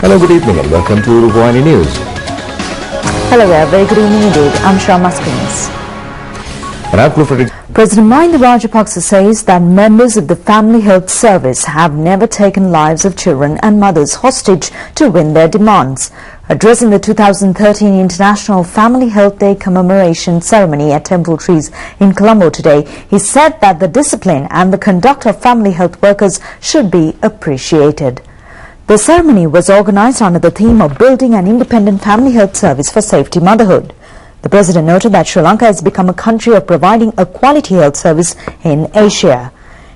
Hello, good evening and welcome to RupEng-News. Hello there, very good evening indeed. I'm Sharma Screens. President Mahinda Rajapaksa says that members of the Family Health Service have never taken lives of children and mothers hostage to win their demands. Addressing the 2013 International Family Health Day commemoration ceremony at Temple Trees in Colombo today, he said that the discipline and the conduct of family health workers should be appreciated. The ceremony was organized under the theme of building an independent family health service for safety motherhood. The President noted that Sri Lanka has become a country of providing a quality health service in Asia.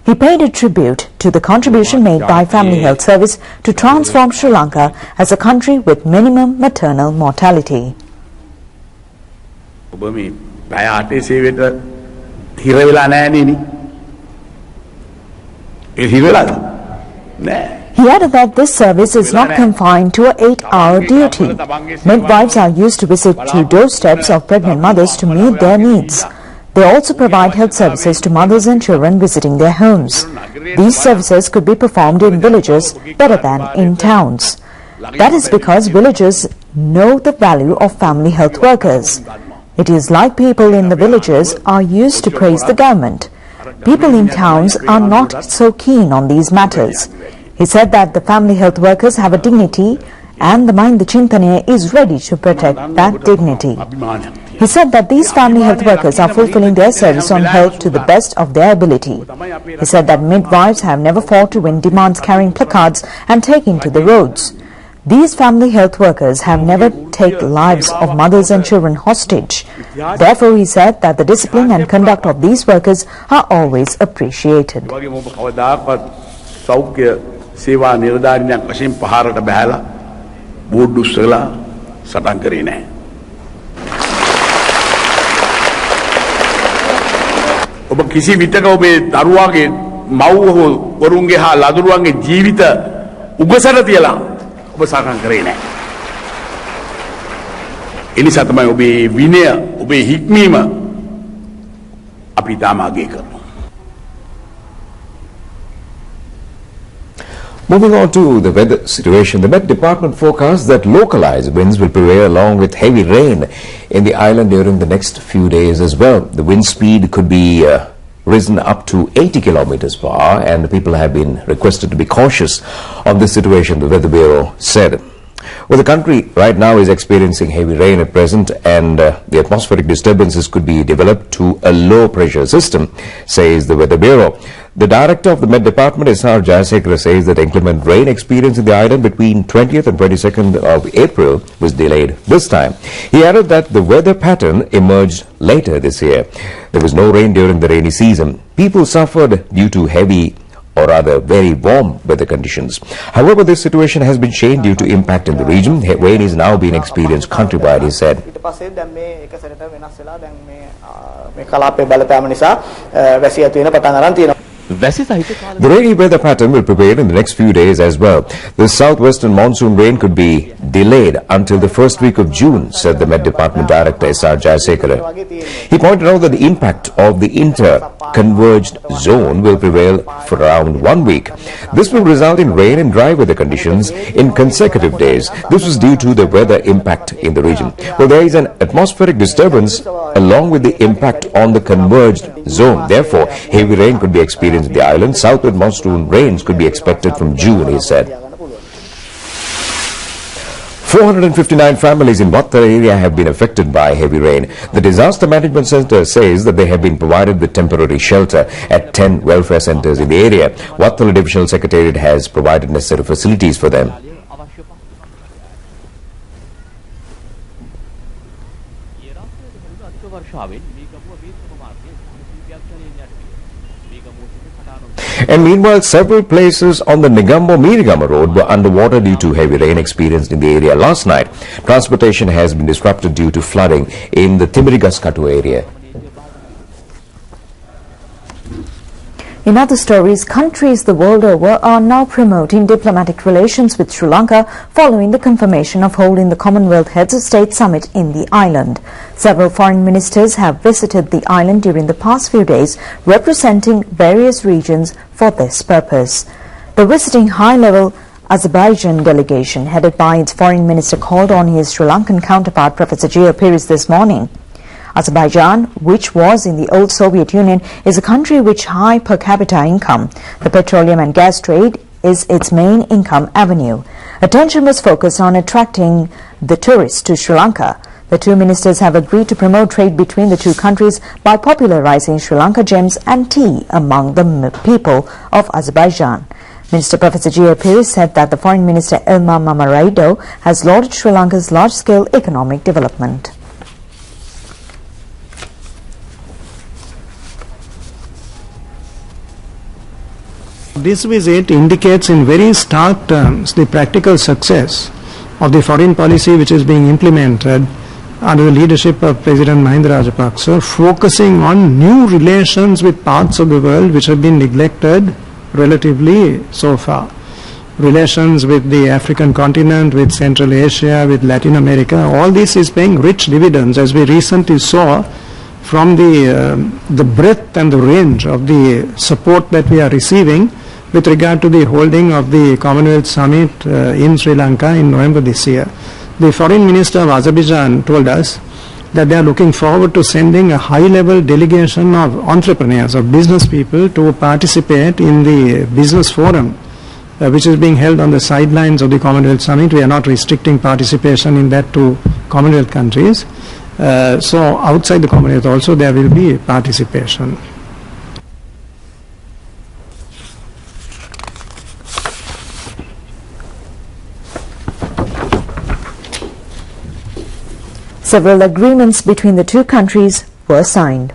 He paid a tribute to the contribution made by Family Health Service to transform Sri Lanka as a country with minimum maternal mortality. He added that this service is not confined to an 8-hour duty. Midwives are used to visit to doorsteps of pregnant mothers to meet their needs. They also provide health services to mothers and children visiting their homes. These services could be performed in villages better than in towns. That is because villagers know the value of family health workers. It is like people in the villages are used to praise the government. People in towns are not so keen on these matters. He said that the family health workers have a dignity and the Mahinda Chintane is ready to protect that dignity. He said that these family health workers are fulfilling their service on health to the best of their ability. He said that midwives have never fought to win demands carrying placards and taking to the roads. These family health workers have never taken lives of mothers and children hostage. Therefore, he said that the discipline and conduct of these workers are always appreciated. ඔබ කිසි විටක ඔබේ දරුවාගේ මව් හෝ වරුන්ගේ හා ලදරුවන්ගේ ජීවිත උගසට තියලා ඔබ සාකච්ඡා කරේ නැහැ. ඒ නිසා තමයි ඔබේ විනය ඔබේ හික්මීම අපි තාම අගය කරනවා. Moving on to the weather situation, the Met Department forecasts that localized winds will prevail along with heavy rain in the island during the next few days as well. The wind speed could be risen up to 80 kilometers per hour, and people have been requested to be cautious of this situation, the Weather Bureau said. Well, the country right now is experiencing heavy rain at present, and the atmospheric disturbances could be developed to a low pressure system, says the Weather Bureau. The director of the Met Department, S.R. Jayasekara, says that inclement rain experienced in the island between 20th and 22nd of April was delayed this time. He added that the weather pattern emerged later this year. There was no rain during the rainy season. People suffered due to heavy or rather very warm weather conditions. However, this situation has been changed due to impact in the region. Rain is now being experienced countrywide, he said. The rainy weather pattern will prevail in the next few days as well. The southwestern monsoon rain could be delayed until the first week of June, said the Met Department Director S.R. Jayasekara. He pointed out that the impact of the inter-converged zone will prevail for around 1 week. This will result in rain and dry weather conditions in consecutive days. This was due to the weather impact in the region. Well, there is an atmospheric disturbance along with the impact on the converged zone. Therefore, heavy rain could be experienced in the island. Southward monsoon rains could be expected from June, he said. 459 families in Wattala area have been affected by heavy rain. The Disaster Management Center says that they have been provided with temporary shelter at 10 welfare centers in the area. Wattala Divisional Secretariat has provided necessary facilities for them. And meanwhile, several places on the Negambo-Mirigama road were underwater due to heavy rain experienced in the area last night. Transportation has been disrupted due to flooding in the Timirigaskatu area. In other stories, countries the world over are now promoting diplomatic relations with Sri Lanka following the confirmation of holding the Commonwealth Heads of State Summit in the island. Several foreign ministers have visited the island during the past few days, representing various regions for this purpose. The visiting high-level Azerbaijan delegation, headed by its foreign minister, called on his Sri Lankan counterpart, Professor J. Peiris, this morning. Azerbaijan, which was in the old Soviet Union, is a country with high per capita income. The petroleum and gas trade is its main income avenue. Attention was focused on attracting the tourists to Sri Lanka. The two ministers have agreed to promote trade between the two countries by popularizing Sri Lanka gems and tea among the people of Azerbaijan. Minister Professor G. Peiris said that the Foreign Minister Ilma Mamaraido has lauded Sri Lanka's large-scale economic development. This visit indicates in very stark terms the practical success of the foreign policy which is being implemented under the leadership of President Mahinda Rajapaksa, focusing on new relations with parts of the world which have been neglected relatively so far. Relations with the African continent, with Central Asia, with Latin America, all this is paying rich dividends, as we recently saw from the breadth and the range of the support that we are receiving with regard to the holding of the Commonwealth Summit in Sri Lanka in November this year. The Foreign Minister of Azerbaijan told us that they are looking forward to sending a high-level delegation of entrepreneurs, of business people, to participate in the business forum which is being held on the sidelines of the Commonwealth Summit. We are not restricting participation in that to Commonwealth countries. So outside the Commonwealth also there will be participation. Several agreements between the two countries were signed.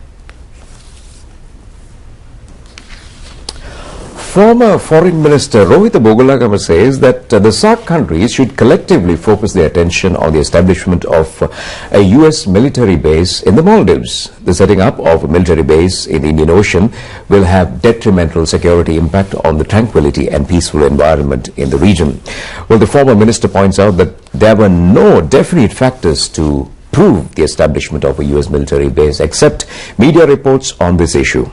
Former Foreign Minister Rohit Bogolagama says that the SAARC countries should collectively focus their attention on the establishment of a U.S. military base in the Maldives. The setting up of a military base in the Indian Ocean will have detrimental security impact on the tranquility and peaceful environment in the region. Well, the former minister points out that there were no definite factors to prove the establishment of a U.S. military base except media reports on this issue.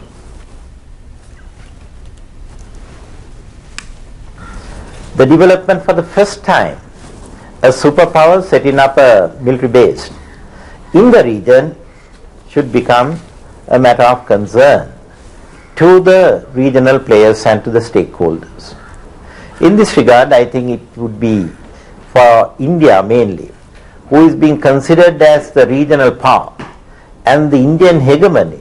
The development for the first time, a superpower setting up a military base in the region should become a matter of concern to the regional players and to the stakeholders. In this regard, I think it would be for India mainly, who is being considered as the regional power and the Indian hegemony,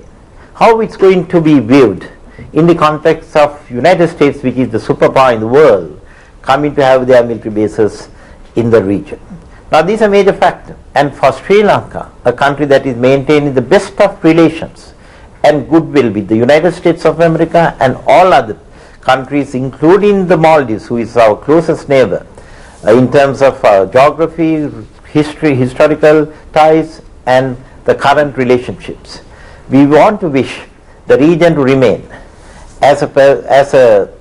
how it's going to be viewed in the context of United States, which is the superpower in the world, coming to have their military bases in the region. Now these are major factors, and for Sri Lanka, a country that is maintaining the best of relations and goodwill with the United States of America and all other countries, including the Maldives, who is our closest neighbor, in terms of geography, history, historical ties, and the current relationships. We want to wish the region to remain as a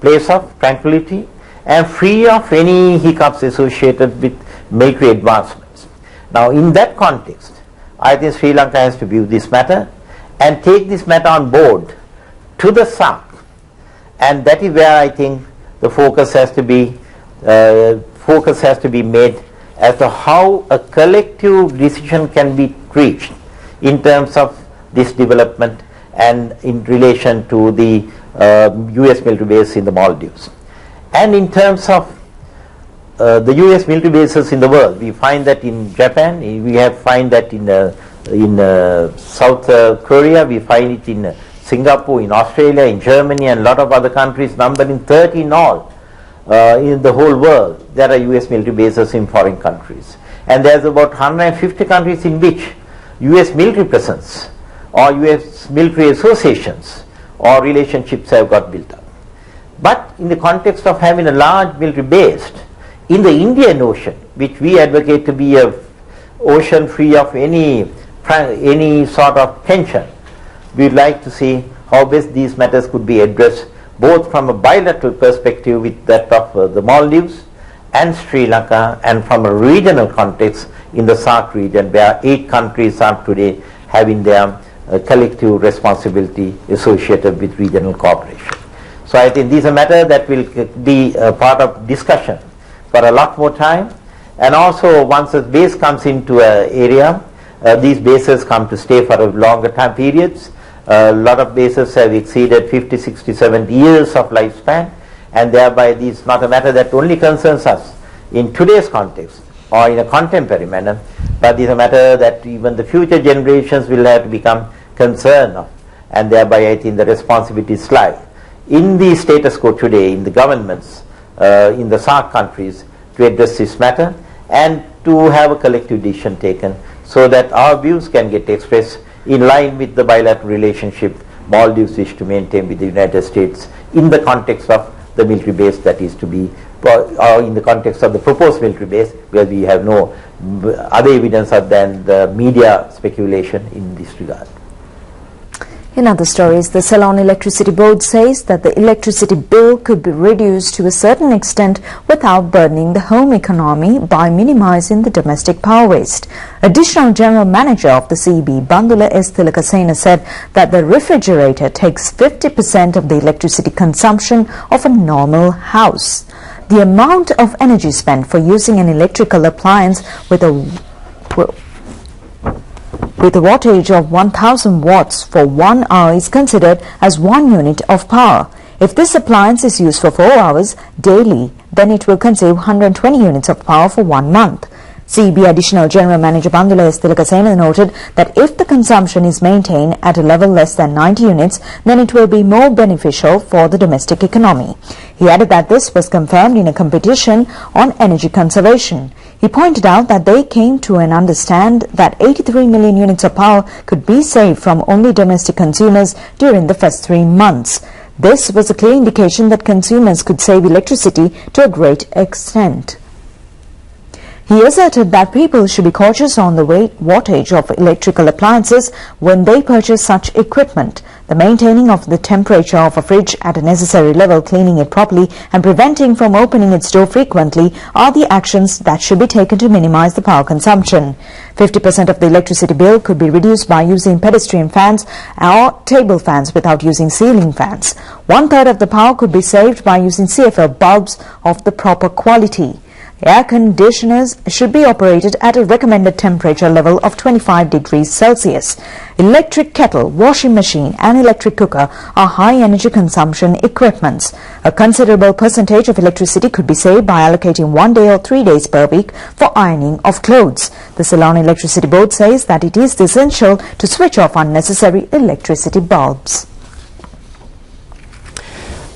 place of tranquility and free of any hiccups associated with military advancements. Now in that context, I think Sri Lanka has to view this matter and take this matter on board to the SAARC, and that is where I think the focus has to be made as to how a collective decision can be reached in terms of this development and in relation to the US military base in the Maldives. And in terms of the US military bases in the world, we find that in Japan, we find that in South Korea, we find it in Singapore, in Australia, in Germany, and a lot of other countries, numbering 30 in all. In the whole world, there are US military bases in foreign countries. And there's about 150 countries in which US military presence or US military associations or relationships have got built up. But in the context of having a large military base in the Indian Ocean, which we advocate to be an ocean free of any sort of tension, we'd like to see how best these matters could be addressed, both from a bilateral perspective with that of the Maldives and Sri Lanka, and from a regional context in the SAARC region, where 8 countries are today having their collective responsibility associated with regional cooperation. So I think these are matters that will be a part of discussion for a lot more time. And also, once a base comes into an area, these bases come to stay for a longer time periods. A lot of bases have exceeded 50, 60, 70 years of lifespan, and thereby this is not a matter that only concerns us in today's context or in a contemporary manner, but is a matter that even the future generations will have to become concerned of, and thereby I think the responsibilities lie in the status quo today, in the governments, in the SAARC countries, to address this matter and to have a collective decision taken so that our views can get expressed in line with the bilateral relationship Maldives wish to maintain with the United States in the context of the military base that is to be, or in the context of the proposed military base, where we have no other evidence other than the media speculation in this regard. In other stories, the Ceylon Electricity Board says that the electricity bill could be reduced to a certain extent without burdening the home economy by minimizing the domestic power waste. Additional General Manager of the CEB, Bandula S. Tilakasena, said that the refrigerator takes 50% of the electricity consumption of a normal house. The amount of energy spent for using an electrical appliance with a wattage of 1000 watts for 1 hour is considered as 1 unit of power. If this appliance is used for 4 hours daily, then it will consume 120 units of power for 1 month. CEB Additional General Manager Bandula S. Tilakasena noted that if the consumption is maintained at a level less than 90 units, then it will be more beneficial for the domestic economy. He added that this was confirmed in a competition on energy conservation. He pointed out that they came to an understand that 83 million units of power could be saved from only domestic consumers during the first 3 months. This was a clear indication that consumers could save electricity to a great extent. He asserted that people should be cautious on the wattage of electrical appliances when they purchase such equipment. The maintaining of the temperature of a fridge at a necessary level, cleaning it properly and preventing from opening its door frequently are the actions that should be taken to minimize the power consumption. 50% of the electricity bill could be reduced by using pedestrian fans or table fans without using ceiling fans. 1/3 of the power could be saved by using CFL bulbs of the proper quality. Air conditioners should be operated at a recommended temperature level of 25 degrees Celsius. Electric kettle, washing machine and electric cooker are high energy consumption equipments. A considerable percentage of electricity could be saved by allocating 1 day or 3 days per week for ironing of clothes. The Ceylon Electricity Board says that it is essential to switch off unnecessary electricity bulbs.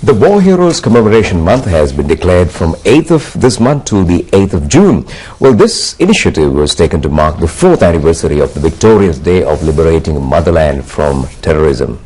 The War Heroes Commemoration Month has been declared from 8th of this month to the 8th of June. Well, this initiative was taken to mark the 4th anniversary of the victorious day of liberating motherland from terrorism.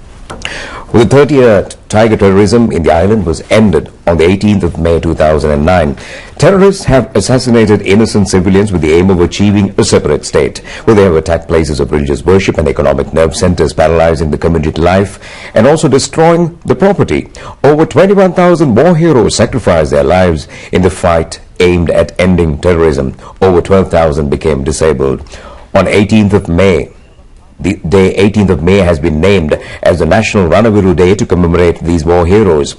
Well, the 30-year tiger terrorism in the island was ended on the 18th of May 2009. Terrorists have assassinated innocent civilians with the aim of achieving a separate state. Well, they have attacked places of religious worship and economic nerve centers, paralyzing the community life and also destroying the property. Over 21,000 war heroes sacrificed their lives in the fight aimed at ending terrorism. Over 12,000 became disabled. On 18th of May, the day 18th of May has been named as the National Ranaviru Day to commemorate these war heroes.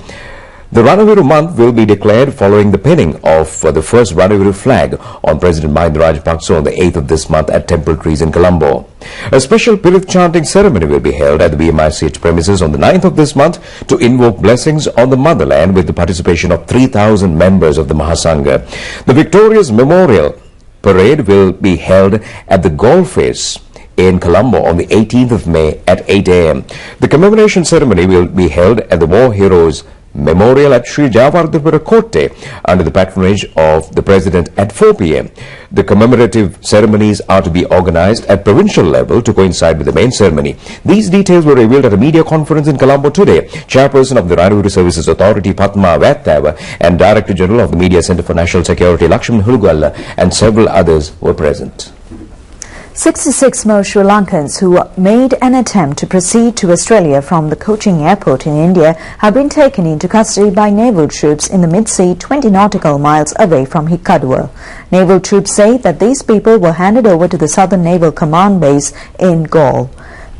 The Ranaviru month will be declared following the pinning of the first Ranaviru flag on President Mahinda Rajapaksa on the 8th of this month at Temple Trees in Colombo. A special Pirith chanting ceremony will be held at the BMICH premises on the 9th of this month to invoke blessings on the motherland with the participation of 3,000 members of the Mahasangha. The Victorious Memorial Parade will be held at the Golface in Colombo on the 18th of May at 8 a.m. The commemoration ceremony will be held at the War Heroes Memorial at Sri Jayawardhapura Kotte under the patronage of the President at 4 p.m. The commemorative ceremonies are to be organized at provincial level to coincide with the main ceremony. These details were revealed at a media conference in Colombo today. Chairperson of the Ranaviru Services Authority, Padma Vattava, and Director General of the Media Centre for National Security, Lakshman Hulugalla, and several others were present. 66 more Sri Lankans who made an attempt to proceed to Australia from the Cochin airport in India have been taken into custody by naval troops in the mid-sea 20 nautical miles away from Hikkaduwa. Naval troops say that these people were handed over to the Southern Naval Command base in Galle.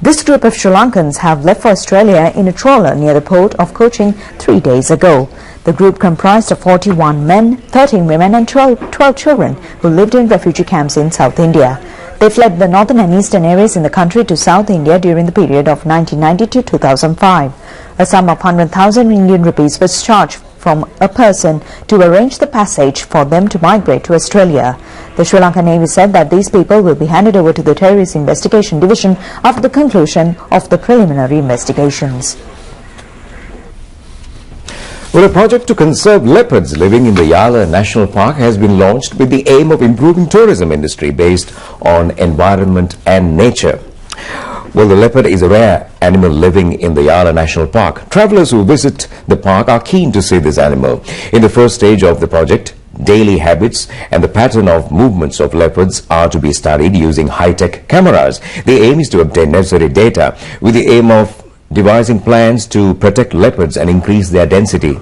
This group of Sri Lankans have left for Australia in a trawler near the port of Cochin 3 days ago. The group comprised of 41 men, 13 women and 12 children who lived in refugee camps in South India. They fled the northern and eastern areas in the country to South India during the period of 1990 to 2005. A sum of 100,000 Indian rupees was charged from a person to arrange the passage for them to migrate to Australia. The Sri Lankan Navy said that these people will be handed over to the Terrorist Investigation Division after the conclusion of the preliminary investigations. Well, a project to conserve leopards living in the Yala National Park has been launched with the aim of improving tourism industry based on environment and nature. Well, the leopard is a rare animal living in the Yala National Park. Travelers who visit the park are keen to see this animal. In the first stage of the project, daily habits and the pattern of movements of leopards are to be studied using high-tech cameras. The aim is to obtain necessary data with the aim of devising plans to protect leopards and increase their density.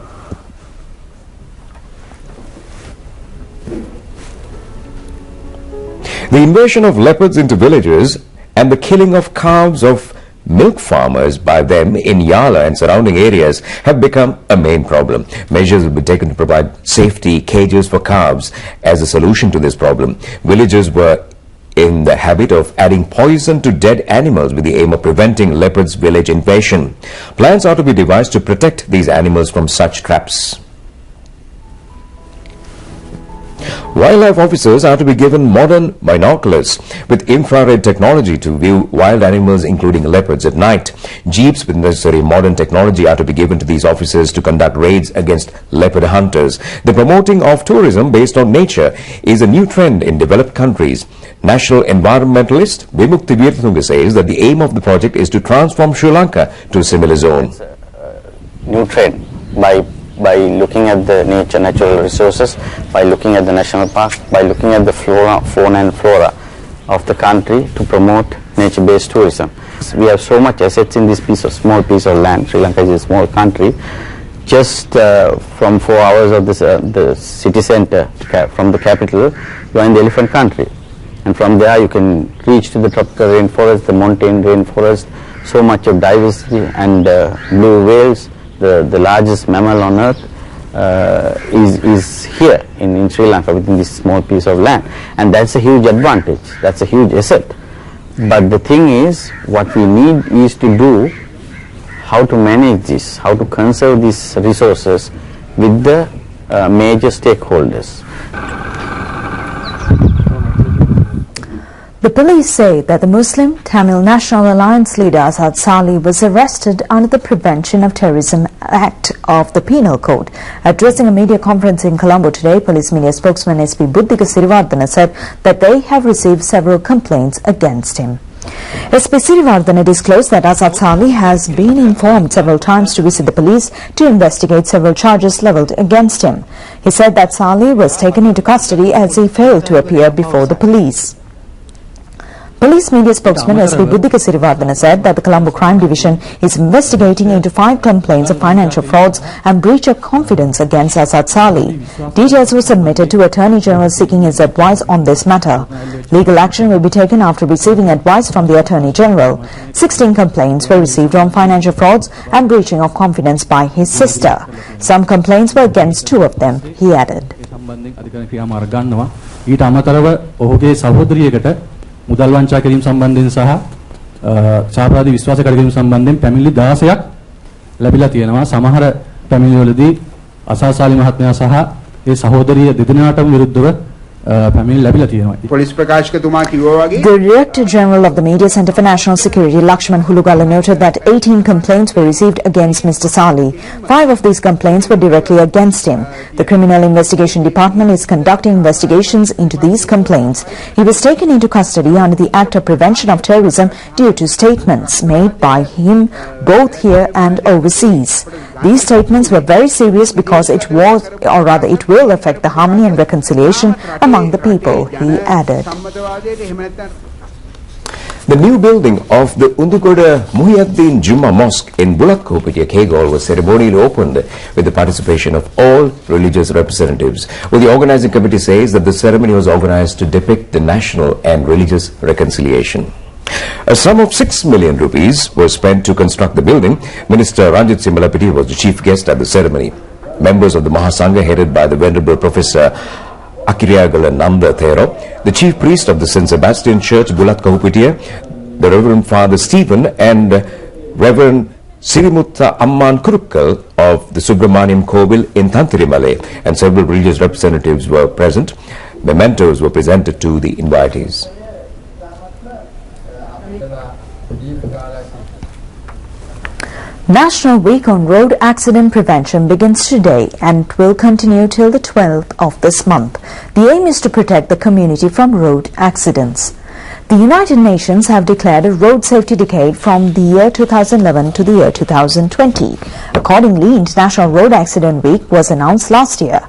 The invasion of leopards into villages and the killing of calves of milk farmers by them in Yala and surrounding areas have become a main problem. Measures will be taken to provide safety cages for calves as a solution to this problem. Villagers were in the habit of adding poison to dead animals with the aim of preventing leopards' village invasion. Plans are to be devised to protect these animals from such traps. Wildlife officers are to be given modern binoculars with infrared technology to view wild animals including leopards at night. Jeeps with necessary modern technology are to be given to these officers to conduct raids against leopard hunters. The promoting of tourism based on nature is a new trend in developed countries. National environmentalist Vimukti Veeratunga says that the aim of the project is to transform Sri Lanka to a similar zone. It's a new trend by looking at the natural resources, by looking at the national park, by looking at the fauna and flora of the country to promote nature-based tourism. We have so much assets in this small piece of land. Sri Lanka is a small country. Just from 4 hours of the city center, from the capital, you are in the elephant country. And from there you can reach to the tropical rainforest, the montane rainforest, so much of diversity, and blue whales, the largest mammal on earth, is here in Sri Lanka within this small piece of land, and that's a huge advantage, that's a huge asset. But the thing is, what we need is to do how to manage this, how to conserve these resources with the major stakeholders. The police say that the Muslim Tamil National Alliance leader Asad Salih was arrested under the Prevention of Terrorism Act of the Penal Code. Addressing a media conference in Colombo today, police media spokesman SP Buddhika Sirivardhana said that they have received several complaints against him. SP Sirivardhana disclosed that Asad Salih has been informed several times to visit the police to investigate several charges levelled against him. He said that Salih was taken into custody as he failed to appear before the police. Police media spokesman SP Buddhika Sirivardhana said that the Colombo Crime Division is investigating into 5 complaints of financial frauds and breach of confidence against Asad Salih. Details were submitted to Attorney General seeking his advice on this matter. Legal action will be taken after receiving advice from the Attorney General. 16 complaints were received on financial frauds and breaching of confidence by his sister. Some complaints were against 2 of them, he added. මුදල් වංචා කිරීම සම්බන්ධයෙන් සහ සාපරාධී විශ්වාස කඩකිරීම සම්බන්ධයෙන් පැමිණිලි 16ක් ලැබිලා තියෙනවා. සමහර පැමිණිලි වලදී අසාසාලි මහත්මයා සහ ඒ සහෝදරිය දෙදෙනාටම විරුද්ධව පැමිණිලි ලැබිලා තියෙනවා. පොලිස් ප්‍රකාශකතුමා කිව්වා වගේ The Director General of the Media Center for National Security, Lakshman Hulugala, noted that 18 complaints were received against Mr. Salih. 5 of these complaints were directly against him. The Criminal Investigation Department is conducting investigations into these complaints. He was taken into custody under the Act of Prevention of Terrorism due to statements made by him both here and overseas. These statements were very serious because it will affect the harmony and reconciliation among the people, he added. The new building of the Undugoda Muhyiddin Juma Mosque in Bulakkopitiya, Kegol was ceremonially opened with the participation of all religious representatives. Well, the organizing committee says that the ceremony was organized to depict the national and religious reconciliation. A sum of 6 million rupees was spent to construct the building. Minister Ranjit Simbalapati was the chief guest at the ceremony. members of the Mahasangha headed by the Venerable Professor Akiriagala Nanda Thero, the Chief Priest of the St. Sebastian Church, Bulat Kahupitiya, the Reverend Father Stephen and Reverend Sirimutta Amman Kurukkal of the Subramaniam Kovil in Tantirimale, and several religious representatives were present. Mementos were presented to the invitees. National Week on Road Accident Prevention begins today and will continue till the 12th of this month. The aim is to protect the community from road accidents. The United Nations have declared a road safety decade from the year 2011 to the year 2020. Accordingly, International Road Accident Week was announced last year.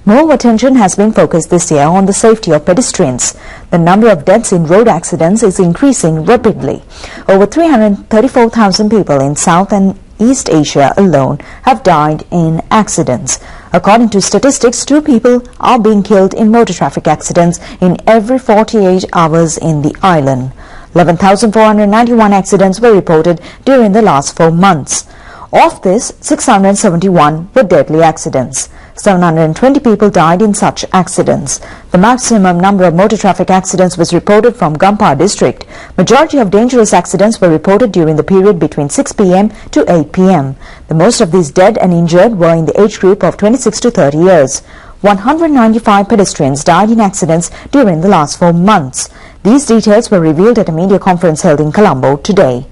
More attention has been focused this year on the safety of pedestrians. The number of deaths in road accidents is increasing rapidly. Over 334,000 people in South and East Asia alone have died in accidents. According to statistics, 2 people are being killed in motor traffic accidents in every 48 hours in the island. 11,491 accidents were reported during the last 4 months. Of this, 671 were deadly accidents. 720 people died in such accidents. The maximum number of motor traffic accidents was reported from Gampar district. Majority of dangerous accidents were reported during the period between 6 p.m. to 8 p.m. The most of these dead and injured were in the age group of 26 to 30 years. 195 pedestrians died in accidents during the last 4 months. These details were revealed at a media conference held in Colombo today.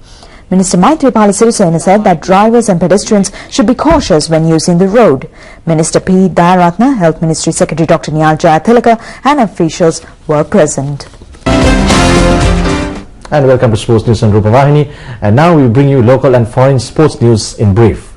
Minister Maithripala Sirisena said that drivers and pedestrians should be cautious when using the road. Minister P. Dayaratna, Health Ministry Secretary Dr. Niyal Jayathilaka and officials were present. And welcome to Sports News on Rupavahini. And now we bring you local and foreign sports news in brief.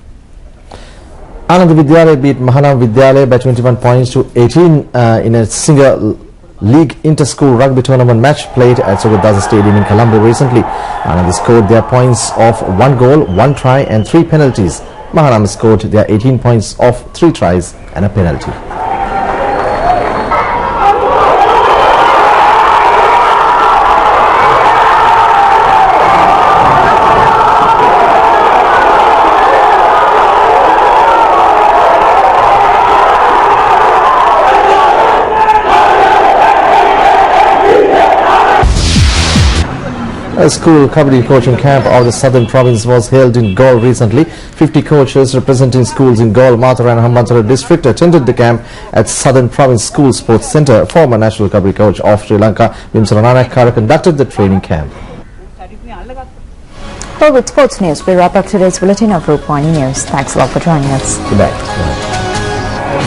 Anand Vidyalaya beat Mahanam Vidyalaya by 21 points to 18 in a single League Inter-School Rugby Tournament match played at Sogodasa Stadium in Colombo recently. Anand scored their points of 1 goal, 1 try and 3 penalties. Mahanam scored their 18 points of 3 tries and a penalty. A school kabaddi coaching camp of the Southern Province was held in Galle recently. 50 coaches representing schools in Galle, Mathura and Hambantota district attended the camp at Southern Province School Sports Centre. Former national kabaddi coach of Sri Lanka, Vimsala Nanakkara, conducted the training camp. Well, with sports news, we wrap up today's bulletin of RupEng-News. Thanks a lot for joining us. Good night.